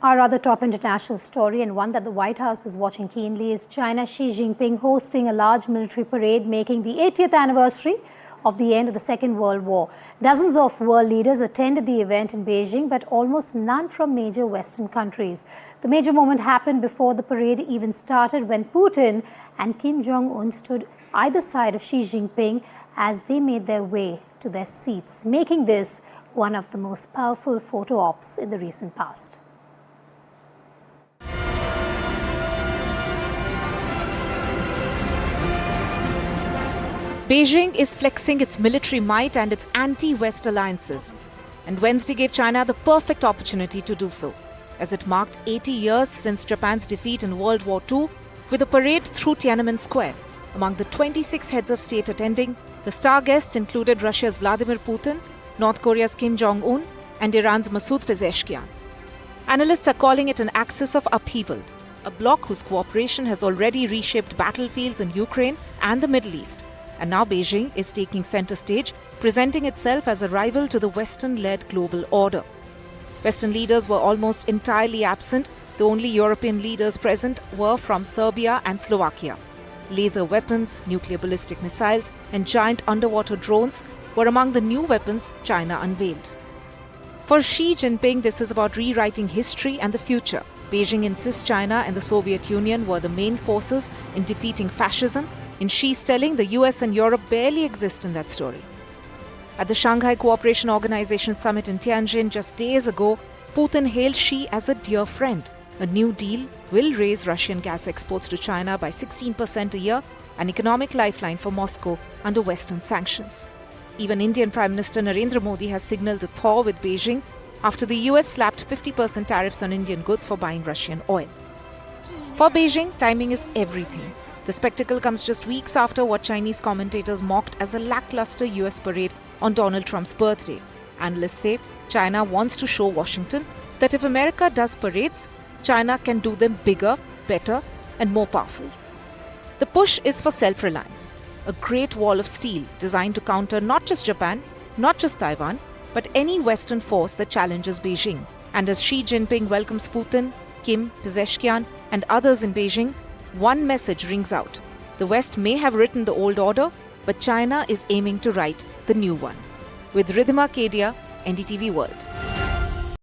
Our other top international story, and one that the White House is watching keenly, is China's Xi Jinping hosting a large military parade making the 80th anniversary of the end of the Second World War. Dozens of world leaders attended the event in Beijing, but almost none from major Western countries. The major moment happened before the parade even started, when Putin and Kim Jong Un stood either side of Xi Jinping as they made their way to their seats, making this one of the most powerful photo ops in the recent past. Beijing is flexing its military might and its anti-West alliances. And Wednesday gave China the perfect opportunity to do so, as it marked 80 years since Japan's defeat in World War II with a parade through Tiananmen Square. Among the 26 heads of state attending, the star guests included Russia's Vladimir Putin, North Korea's Kim Jong Un, and Iran's Masoud Pezeshkian. Analysts are calling it an axis of upheaval, a bloc whose cooperation has already reshaped battlefields in Ukraine and the Middle East. And now Beijing is taking center stage, presenting itself as a rival to the Western-led global order. Western leaders were almost entirely absent. The only European leaders present were from Serbia and Slovakia. Laser weapons, nuclear ballistic missiles, and giant underwater drones were among the new weapons China unveiled. For Xi Jinping, this is about rewriting history and the future. Beijing insists China and the Soviet Union were the main forces in defeating fascism. In Xi's telling, the US and Europe barely exist in that story. At the Shanghai Cooperation Organization summit in Tianjin just days ago, Putin hailed Xi as a dear friend. A new deal will raise Russian gas exports to China by 16% a year, an economic lifeline for Moscow under Western sanctions. Even Indian Prime Minister Narendra Modi has signaled a thaw with Beijing after the US slapped 50% tariffs on Indian goods for buying Russian oil. For Beijing, timing is everything. The spectacle comes just weeks after what Chinese commentators mocked as a lackluster US parade on Donald Trump's birthday. Analysts say China wants to show Washington that if America does parades, China can do them bigger, better, and more powerful. The push is for self-reliance, a great wall of steel designed to counter not just Japan, not just Taiwan, but any Western force that challenges Beijing. And as Xi Jinping welcomes Putin, Kim, Pezeshkian, and others in Beijing, one message rings out. The West may have written the old order, but China is aiming to write the new one. With Ridhima Kedia, NDTV World.